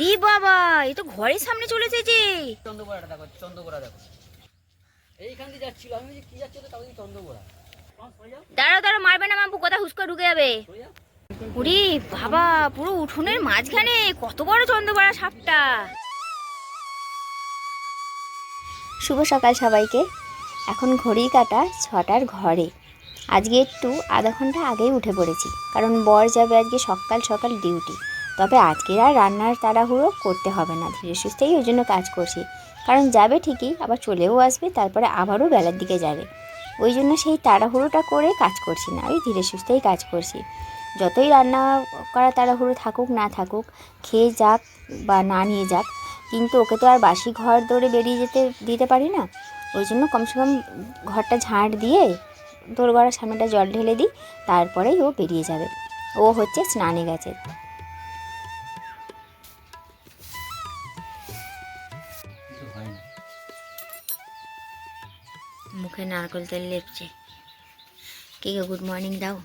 রি বাবা, এ তো ঘরের সামনে চলে এসেছে। চন্দ্রবোড়াটা দেখো, চন্দ্রবোড়া দেখো, এইখান দিয়ে যাচ্ছিল। আমি কি যাচ্ছে তো তাহলে চন্দ্রবোড়া। দাঁড়াও দাঁড়াও, মারবে না মাম্পু, কথা হুস করে ঢুকে যাবে। ওরে বাবা, পুরো উঠোনের মাঝখানে কত বড় চন্দ্রবড়া সাপটা। শুভ সকাল সবাইকে। এখন ঘড়ি কাটা 6টার ঘরে। আজকে একটু আধা ঘন্টা আগেই উঠে পড়েছি, কারণ বর যাবে আজকে সকাল সকাল ডিউটি। তবে আজকের আর রান্নার তাড়াহুড়ো করতে হবে না, ধীরে সুস্থেই ওই জন্য কাজ করছি। কারণ যাবে ঠিকই, আবার চলেও আসবে, তারপরে আবারও বেলার দিকে যাবে। ওই জন্য সেই তাড়াহুড়োটা করে কাজ করছি না, ওই ধীরে সুস্থেই কাজ করছি। যতই রান্না করা তাড়াহুড়ো থাকুক না থাকুক, খেয়ে যাক বা না নিয়ে যাক, কিন্তু ওকে তো আর বাসি ঘর দৌড়ে বেরিয়ে যেতে দিতে পারি না। ওই জন্য কমসে কম ঘরটা ঝাঁট দিয়ে দোর গড়ার সামনেটা জল ঢেলে দিই, তারপরেই ও বেরিয়ে যাবে। ও হচ্ছে স্নানে গেছে। মুখে নারকেল তেল লেপছে। কে গুড মর্নিং দাও।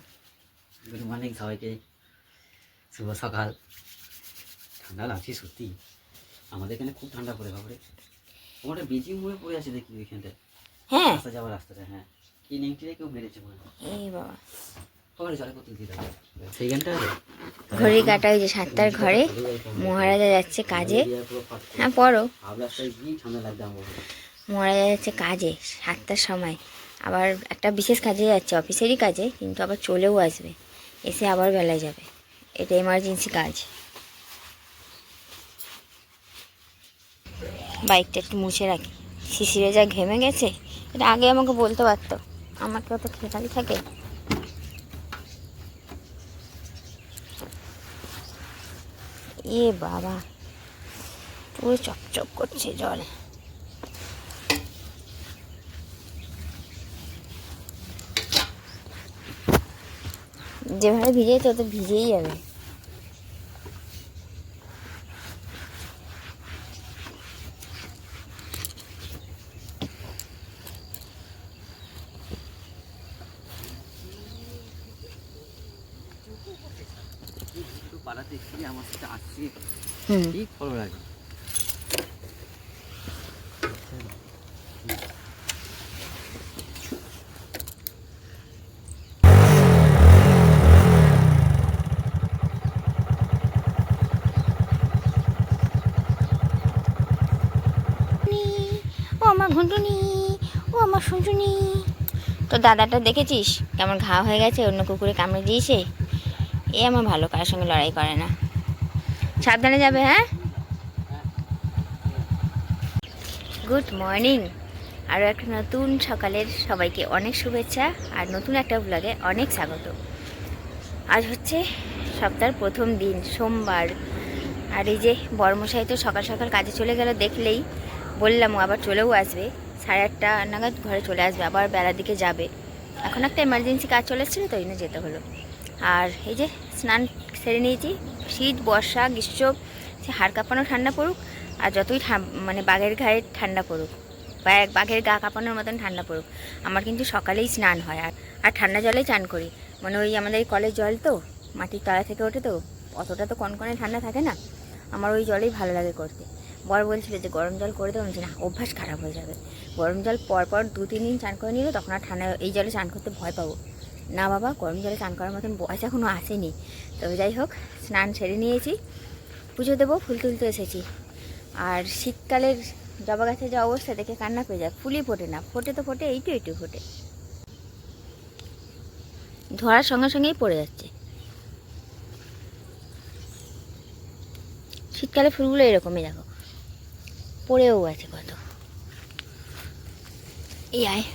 গুড মর্নিং সবাইকে, শুভ সকাল। ঠান্ডা লাগছে সত্যি, আমাদের এখানে খুব ঠান্ডা পড়ে বাবরে। ওটা বেজি মুড়ে পড়ে আছে দেখি ওইখানটা। হ্যাঁ, রাস্তা যাওয়ার রাস্তাটা। হ্যাঁ, কি নেংটিরে কেউ মেরেছে মনে হয়। এই বাবা, পরে জলে কোথায় দিয়ে দেবে সেইখানটা। ঘড়ি কাটা ওই যে 7টার ঘরে। মহারাজা যাচ্ছে কাজে। হ্যাঁ পড়ো। রাস্তায় গিয়ে ঠান্ডা লাগবে আমার। মহারাজা যাচ্ছে কাজে 7টার সময়, আবার একটা বিশেষ কাজে যাচ্ছে, অফিসেরই কাজে, কিন্তু আবার চলেও আসবে, এসে আবার বেলায় যাবে। এটা এমার্জেন্সি কাজ। বাইকটা একটু মুছে রাখি, শিশিরে যা ঘেমে গেছে। এটা আগে আমাকে বলতে পারতো, আমার তো অত খেয়ালি থাকে। এ বাবা, পুরো চকচক করছে জল। যেভাবে ভিজে তো ভিজেই যাবে। পাড়াতে এসে আমার সাথে আসছে, হুম, ঠিক ভালো লাগে। ও আমার ঘুন্টুনি, ও আমার শুনটুনি। তো দাদাটা দেখেছিস কেমন ঘা হয়ে গেছে, অন্য কুকুরে কামড়ে দিয়েছে। এ আমার ভালো, কারোর সঙ্গে লড়াই করে না। সাবধানে যাবে। হ্যাঁ, গুড মর্নিং। আরও একটা নতুন সকালের সবাইকে অনেক শুভেচ্ছা, আর নতুন একটা ব্লগে অনেক স্বাগত। আজ হচ্ছে সপ্তাহের প্রথম দিন, সোমবার। আর এই যে বর্মশাই তো সকাল সকাল কাজে চলে গেল, দেখলেই বললাম, ও আবার চলেও আসবে। 8:30 নাগাদ ঘরে চলে আসবে, আবার বেলার দিকে যাবে। এখন একটা এমার্জেন্সি কাজ চলে এসেছিলো, তো ওই জন্য যেতে হলো। আর এই যে স্নান সেরে নিয়েছি। শীত, বর্ষা, গ্রীষ্ম, সে হাড় কাঁপানো ঠান্ডা পড়ুক, আর যতই মানে বাঘের গায়ে ঠান্ডা পড়ুক, বা বাঘের গা কাঁপানোর মতন ঠান্ডা পড়ুক, আমার কিন্তু সকালেই স্নান হয়। আর ঠান্ডা জলেই চান করি। মানে ওই আমাদের কলের জল তো, মাটির তলা থেকে ওঠে, তো অতটা তো কনকনে ঠান্ডা থাকে না। আমার ওই জলেই ভালো লাগে করতে। বর বলছিল যে গরম জল করে দেবো, না, অভ্যাস খারাপ হয়ে যাবে। গরম জল পরপর 2-3 দিন চান করে নিলে তখন আর ঠান্ডা এই জলে চান করতে ভয় পাবো না। বাবা, গরম জলে চান করার মতন বয়স এখনও আসেনি। তবে যাই হোক, স্নান সেরে নিয়েছি, পুজো দেবো, ফুল তুলতে এসেছি। আর শীতকালের জবা গাছের যা অবস্থা দেখে কান্না পেয়ে যায়। ফুলই ফোটে না, ফোটে তো ফোটে, এইটু এইটু ফোটে, ধরার সঙ্গে সঙ্গেই পড়ে যাচ্ছে। শীতকালে ফুলগুলো এরকমই দেখো, পড়েও আছে কত। এই আয়,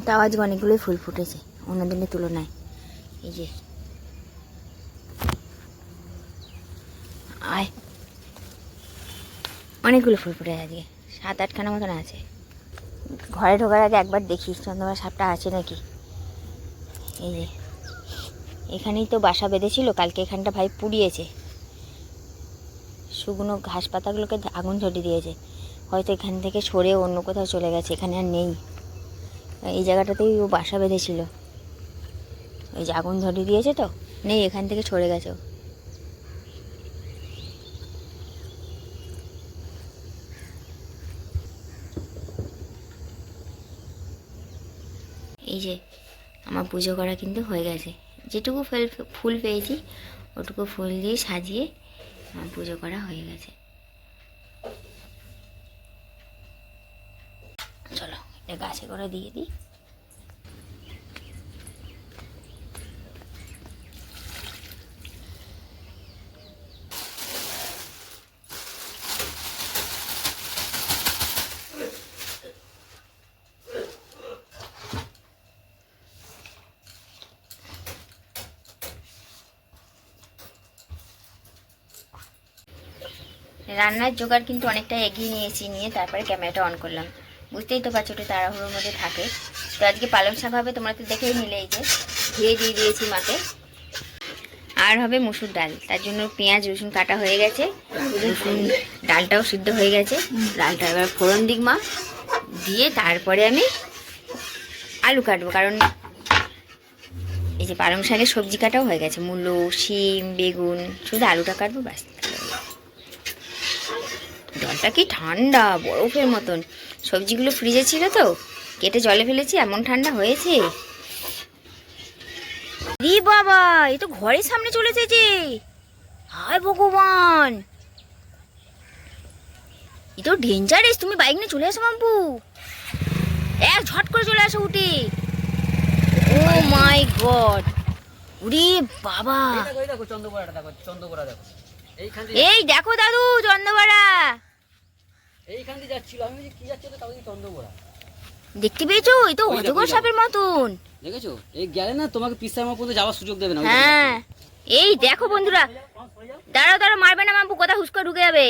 তাও আজকে অনেকগুলোই ফুল ফুটেছে অন্যদিনের তুলনায়। এই যে আয়, অনেকগুলো ফুল ফুটে আজকে, 7-8খানা মতন আছে। ঘরে ঢোকার আগে একবার দেখি চন্দ্রমা সাপটা আছে নাকি। এই যে এখানেই তো বাসা বেঁধেছিল, কালকে এখানটা ভাই পুড়িয়েছে। শুকনো ঘাস পাতাগুলোকে আগুন ধরিয়ে দিয়েছে, হয়তো এখান থেকে সরে অন্য কোথাও চলে গেছে, এখানে আর নেই। এই জায়গাটাতেই ও বাসা বেঁধেছিল, ওই যে আগুন ধরিয়ে দিয়েছে তো। নেই, এখান থেকে ছড়ে গেছে ও। এই যে আমার পুজো করা কিন্তু হয়ে গেছে, যেটুকু ফুল পেয়েছি ওটুকু ফুল দিয়ে সাজিয়ে আমার পুজো করা হয়ে গেছে। চলো এটা গাছে করে দিয়ে দিই। রান্নার জোগাড় কিন্তু অনেকটা এগিয়ে নিয়েছি, নিয়ে তারপরে ক্যামেরাটা অন করলাম। বুঝতেই তো পারছো ওটা তাড়াহুড়োর মধ্যে থাকে। তো আজকে পালং শাক হবে, তোমরা তো দেখেই নিলে। এই যে ধুয়ে দিয়ে দিয়েছি মাকে। আর হবে মুসুর ডাল, তার জন্য পেঁয়াজ রসুন কাটা হয়ে গেছে, রসুন ডালটাও সিদ্ধ হয়ে গেছে। ডালটা এবার ফোড়ন দিক মা, দিয়ে তারপরে আমি আলু কাটবো, কারণ এই যে পালং শাকের সবজি কাটাও হয়ে গেছে, মূলো, শিম, বেগুন, শুধু আলুটা কাটবো ব্যাস। জলটা কি ঠান্ডা, বরফের মতন। সবজিগুলো ফ্রিজে ছিল তো, কেটে জলে ফেলেছি, এমন ঠান্ডা হয়েছে। রি বাবা, এ তো ঘরের সামনে চলে এসেছে। হায় ভগবান, এ তো ডেঞ্জারাস। তুমি বাইক নিয়ে চলে আসো মাম্পু, এক ঝট করে চলে আসো উঠে। ও মাই গড, উরি বাবা। দেখো চন্দ্রবোড়াটা, দেখো চন্দ্রবোড়া, দেখো এইখান এই দেখো দাদু চন্দ্রবড়া, এইখান দিয়ে যাচ্ছিল। আমি বলছি কি যাচ্ছে, তো তাও চন্দ্রবোড়া দেখতে পেয়েছো? এই তো অজগর সাপের মতন। দেখেছো? এই গেলে না তোমাকে পিস্তার মধ্যে যাওয়ার সুযোগ দেবে না। হ্যাঁ, এই দেখো বন্ধুরা, দাঁড়াও দাঁড়াও, মারবে না মাম্পু, কথা হুস্কা ঢুকে যাবে।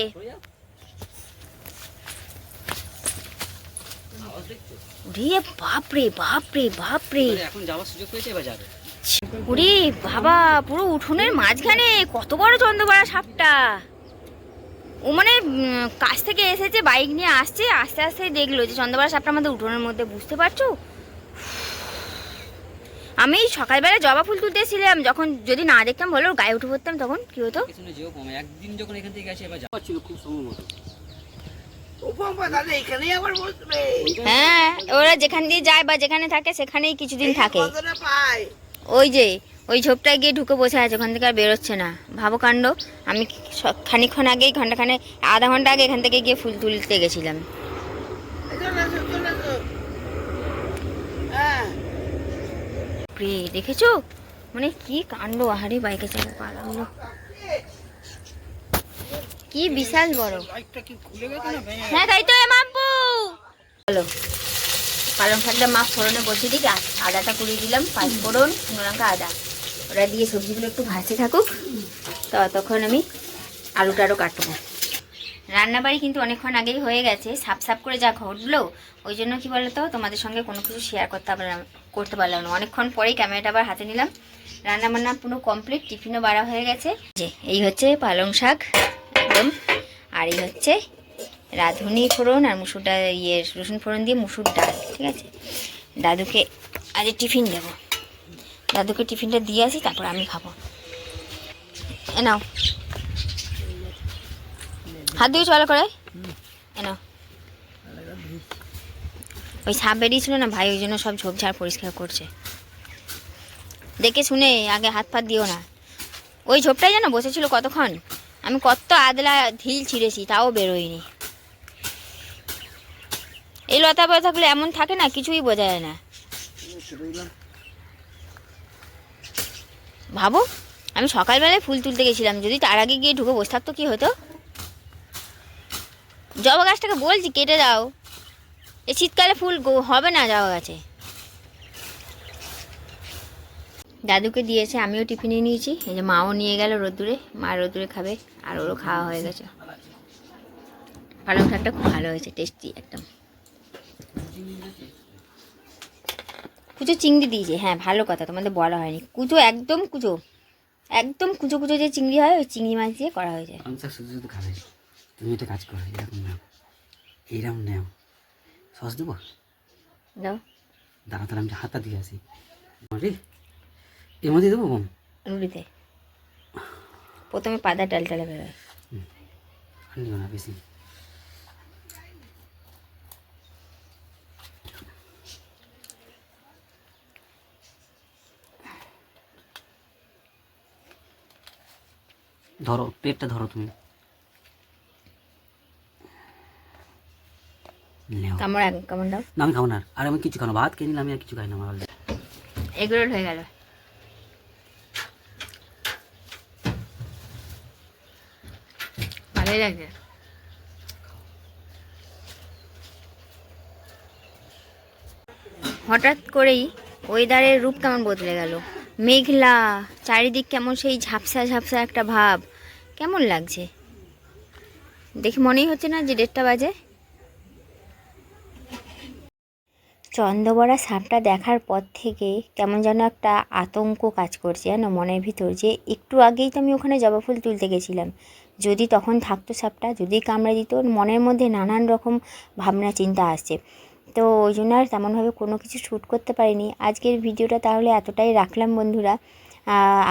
রে বাপরে বাপরে বাপরে, এখন যাওয়ার সুযোগ পেয়েছে, এবার যাবে। ওরে বাবা, পুরো উঠোনের মাঝখানে কত বড় চন্দ্রবড়া সাপটা। ও মানে কাছ থেকে এসেছে, বাইক নিয়ে আসছে, আস্তে আস্তে দেখলো যে চন্দ্রবড়া সাপটা আমাদের উঠোনের মধ্যে, বুঝতে পারছো? আমি সকালবেলা জবা ফুল তুলতেছিলাম, যখন যদি না দেখতাম বলো গায়ে উঠে পড়তাম, তখন কি হতো? একদিন যখন এখান থেকে গেছে, এবার যাচ্ছিল খুব সম্ভবত। হ্যাঁ, ওরা যেখান দিয়ে যায় বা যেখানে থাকে সেখানেই কিছুদিন থাকে। ওই যে ওই ঝোপটায় গিয়ে ঢুকে বসে আছে, ওখান থেকে আর বেরোচ্ছে না। ভাবো কাণ্ড। আমি খানিকক্ষণ আগেই, ঘন্টাখানে আধা ঘন্টা আগে এখান থেকে গিয়ে ফুল তুলতে গেছিলাম। দেখেছো মানে কি কাণ্ড, আহারে বাইকে চাপা পালালো, কি বিশাল বড়। হ্যাঁ তাই তো মাম্পু। চলো পালং শাকটা মা ফোড়নে বসিয়ে দিই, আদাটা কুড়িয়ে দিলাম, 5 ফোড়ন, শুকনো লঙ্কা, আদা, ওরা দিয়ে সবজিগুলো একটু ভাসে থাকুক, ততক্ষণ আমি আলুটারও কাটবো। রান্নাবাড়ি কিন্তু অনেকক্ষণ আগেই হয়ে গেছে, সাপ সাপ করে যা ঘটলো, ওই জন্য কি বলতো তোমাদের সঙ্গে কোনো কিছু শেয়ার করতে পারলাম না। অনেকক্ষণ পরেই ক্যামেরাটা আবার হাতে নিলাম। রান্না বান্না পুরো কমপ্লিট, টিফিনও বাড়া হয়ে গেছে। যে এই হচ্ছে পালং শাক একদম, আর এই হচ্ছে রাঁধুনি ফোড়ন আর মুসুরটা রসুন ফোড়ন দিয়ে মুসুর ডাল। ঠিক আছে, দাদুকে আজ টিফিন দেবো, দাদুকে টিফিনটা দিয়ে আসি, তারপর আমি খাবো। নাও হাত দিয়ে চলা করে, নাও। ওই সাপ বেরিয়েছিল না ভাই, ওই জন্য সব ঝোপঝাড় পরিষ্কার করছে। দেখে শুনে আগে হাত ফাত দিও না। ওই ঝোপটাই যেন বসেছিল কতক্ষণ, আমি কত আদলা ঢিল ছিঁড়েছি, তাও বেরোয়নি। এই লতা পাতাগুলো এমন থাকে না, কিছুই বোঝা যায় না। ভাবো আমি সকালবেলায় ফুল তুলতে গেছিলাম, যদি তার আগে গিয়ে ঢুকে বসে থাকতো কি হতো? জবা গাছটাকে বলছি কেটে দাও, এই শীতকালে ফুল হবে না জবা গাছে। দাদুকে দিয়েছে, আমিও টিফিনে নিয়েছি। এই যে মাও নিয়ে গেল রোদ্দুরে, মা রোদ্দুরে খাবে, আর ওরও খাওয়া হয়ে গেছে। পালং শাকটা খুব ভালো হয়েছে, টেস্টি একদম। কুচো চিংড়ি দিয়েছে, হ্যাঁ ভালো কথা, তোমাদের বলা হয়নি। কুচো একদম কুচো, একদম কুচো কুচো যে চিংড়ি হয়, ওই চিংড়ি মাছ দিয়ে করা হয়েছে। শুধু শুধু খাবে, তুমি একটা কাজ করো, এরকম নাও, এইরকম নাও। সস দেবো? দাও। দাঁড়া, তাহলে আমি হাতটা দিয়ে আসি। এর মধ্যে দেবো বোন? রুটিতে প্রথমে পাতা টালটালে বেরোয়। আর নিও না বেশি। ধরো প্লেটটা ধরো তুমি। নেও। কামড় কামড় দাও। না আমি খাবো না, আর আমি কিছু খাবো না, ভাত খেয়ে নিলে আমি আর কিছু খাই না। আমার এগরোল হয়ে গেল। ভালোই লাগছে। হঠাৎ করেই ওয়েদারের রূপ কেমন বদলে গেল, মেঘলা, চারিদিক কেমন সেই ঝাপসা ঝাপসা একটা ভাব। কেমন লাগছে দেখে মনেই হচ্ছে না যে 1:30 বাজে। চন্দ্রবড়া সাপটা দেখার পর থেকে কেমন যেন একটা আতঙ্ক কাজ করছে যেন মনের ভিতর, যে একটু আগেই তো আমি ওখানে জবা ফুল তুলতে গেছিলাম, যদি তখন থাকতো সাপটা, যদি কামড়ে দিত, মনের মধ্যে নানান রকম ভাবনা চিন্তা আসছে। তো ওই জন্য আর তেমনভাবে কোনো কিছু শ্যুট করতে পারিনি। আজকের ভিডিওটা তাহলে এতটাই রাখলাম বন্ধুরা।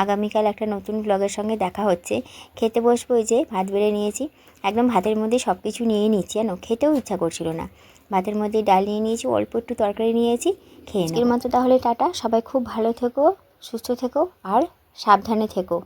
আগামীকাল একটা নতুন ব্লগের সঙ্গে দেখা হচ্ছে। খেতে বসবো, এই যে ভাত বেড়ে নিয়েছি, একদম ভাতের মধ্যে সব কিছু নিয়ে নিচ্ছি, জানো খেতেও ইচ্ছা করছিল না। ভাতের মধ্যে ডাল নিয়ে নিয়েছি, অল্প একটু তরকারি নিয়েছি, খেয়ে আজকের মতো তাহলে টাটা। সবাই খুব ভালো থেকো, সুস্থ থেকো আর সাবধানে থেকো।